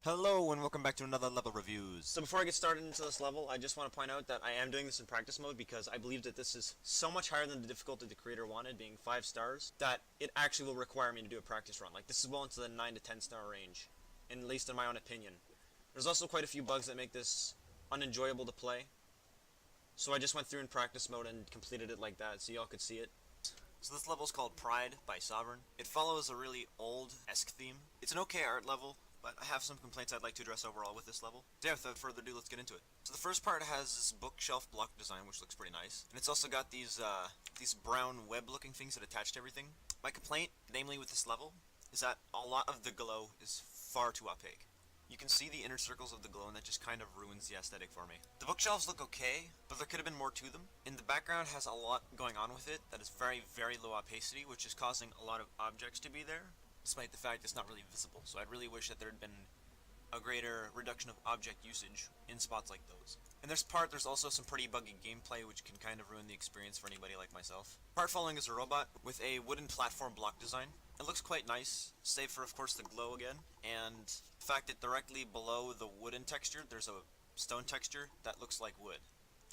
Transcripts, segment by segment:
Hello and welcome back to another level reviews. So before I get started into this level, I just want to point out that I am doing this in practice mode because I believe that this is so much higher than the difficulty the creator wanted, being 5 stars, that it actually will require me to do a practice run. Like, this is well into the 9 to 10 star range, at least in my own opinion. There's also quite a few bugs that make this unenjoyable to play, so I just went through in practice mode and completed it like that so y'all could see it. So this level is called Pride by Sovern. It follows a really old-esque theme. It's an okay art level, but I have some complaints I'd like to address overall with this level. So yeah, without further ado, let's get into it. So the first part has this bookshelf block design, which looks pretty nice. And it's also got these brown web-looking things that attach to everything. My complaint, namely with this level, is that a lot of the glow is far too opaque. You can see the inner circles of the glow, and that just kind of ruins the aesthetic for me. The bookshelves look okay, but there could have been more to them. And the background has a lot going on with it that is very, very low opacity, which is causing a lot of objects to be there, despite the fact it's not really visible. So I'd really wish that there had been a greater reduction of object usage in spots like those. In this part, there's also some pretty buggy gameplay, which can kind of ruin the experience for anybody like myself. Part following is a robot with a wooden platform block design. It looks quite nice, save for, of course, the glow again, and the fact that directly below the wooden texture, there's a stone texture that looks like wood.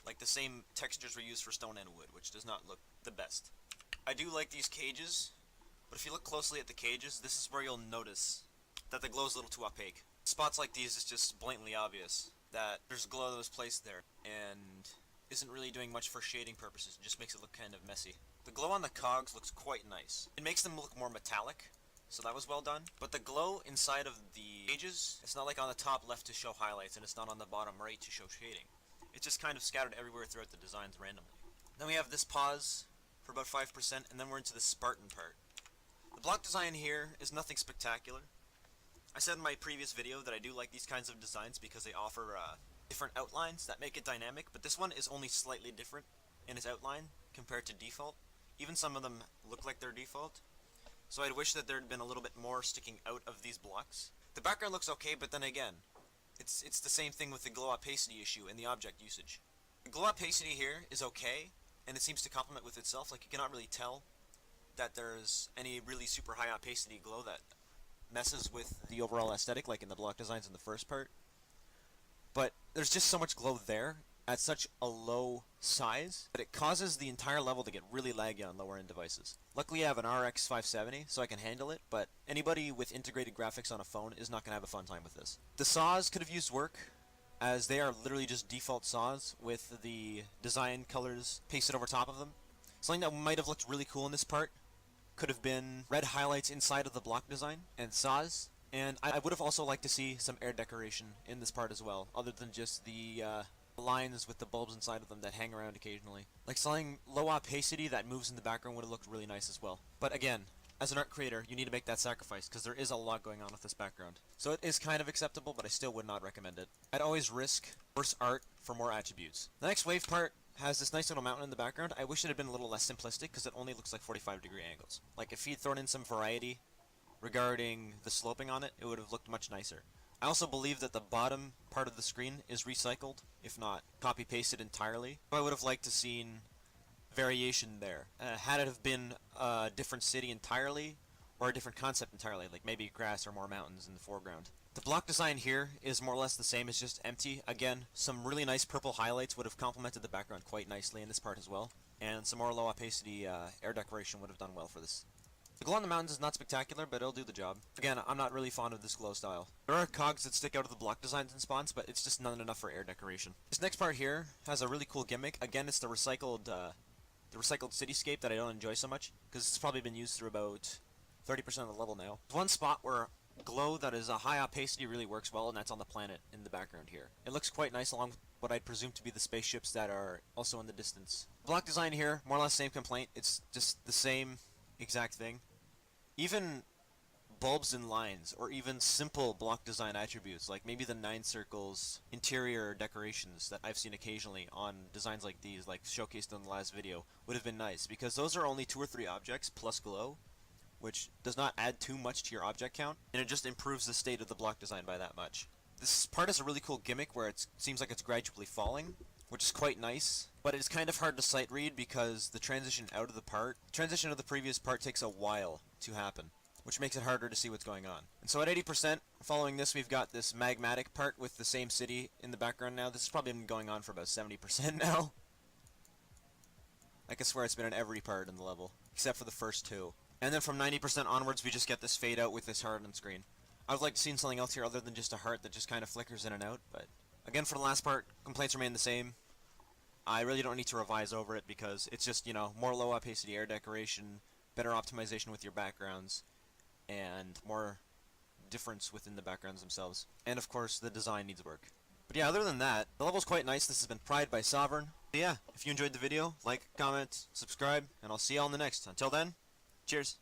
Like the same textures were used for stone and wood, which does not look the best. I do like these cages, but if you look closely at the cages, this is where you'll notice that the glow is a little too opaque. Spots like these, it's just blatantly obvious that there's glow that was placed there, and isn't really doing much for shading purposes, it just makes it look kind of messy. The glow on the cogs looks quite nice. It makes them look more metallic, so that was well done. But the glow inside of the cages, it's not like on the top left to show highlights, and it's not on the bottom right to show shading. It's just kind of scattered everywhere throughout the designs randomly. Then we have this pause for about 5%, and then we're into the Spartan part. The block design here is nothing spectacular. I said in my previous video that I do like these kinds of designs because they offer different outlines that make it dynamic, but this one is only slightly different in its outline compared to default. Even some of them look like they're default, so I'd wish that there had been a little bit more sticking out of these blocks. The background looks okay, but then again, it's the same thing with the glow opacity issue and the object usage. The glow opacity here is okay, and it seems to complement with itself. Like, you cannot really tell that there's any really super high opacity glow that messes with the overall aesthetic, like in the block designs in the first part. But there's just so much glow there at such a low size that it causes the entire level to get really laggy on lower end devices. Luckily I have an RX 570, so I can handle it, but anybody with integrated graphics on a phone is not going to have a fun time with this. The saws could have used work, as they are literally just default saws with the design colors pasted over top of them. Something that might have looked really cool in this part could have been red highlights inside of the block design and saws. And I would have also liked to see some air decoration in this part as well, other than just the lines with the bulbs inside of them that hang around occasionally. Like, something low opacity that moves in the background would have looked really nice as well. But again, as an art creator, you need to make that sacrifice, because there is a lot going on with this background. So it is kind of acceptable, but I still would not recommend it. I'd always risk worse art for more attributes. The next wave part has this nice little mountain in the background. I wish it had been a little less simplistic, because it only looks like 45-degree angles. Like, if he'd thrown in some variety regarding the sloping on it, it would have looked much nicer. I also believe that the bottom part of the screen is recycled, if not copy-pasted entirely. I would have liked to seen variation there. Had it have been a different city entirely, or a different concept entirely, like maybe grass or more mountains in the foreground. The block design here is more or less the same, it's just empty. Again, some really nice purple highlights would have complemented the background quite nicely in this part as well, and some more low opacity air decoration would have done well for this. The glow on the mountains is not spectacular, but it'll do the job. Again, I'm not really fond of this glow style. There are cogs that stick out of the block designs and spawns, but it's just not enough for air decoration. This next part here has a really cool gimmick. Again, it's the recycled cityscape that I don't enjoy so much, because it's probably been used through about 30% of the level now. There's one spot where glow that is a high opacity really works well, and that's on the planet in the background here. It looks quite nice along with what I'd presume to be the spaceships that are also in the distance. Block design here, more or less same complaint. It's just the same exact thing. Even bulbs and lines, or even simple block design attributes, like maybe the 9 circles interior decorations that I've seen occasionally on designs like these, like showcased in the last video, would have been nice, because those are only 2 or 3 objects plus glow, which does not add too much to your object count, and it just improves the state of the block design by that much. This part is a really cool gimmick where it seems like it's gradually falling, which is quite nice, but it's kind of hard to sight read because the transition out of the previous part takes a while to happen. which makes it harder to see what's going on. And so at 80%, following this, we've got this magmatic part with the same city in the background now. This has probably been going on for about 70% now. I can swear it's been in every part in the level, except for the first two. And then from 90% onwards, we just get this fade out with this heart on screen. I would like to see something else here other than just a heart that just kind of flickers in and out, but again, for the last part, complaints remain the same. I really don't need to revise over it because it's just, you know, more low opacity air decoration, better optimization with your backgrounds, and more difference within the backgrounds themselves. And of course, the design needs work. But yeah, other than that, the level's quite nice. This has been Pride by Sovern. But yeah, if you enjoyed the video, like, comment, subscribe, and I'll see you all in the next. Until then, cheers.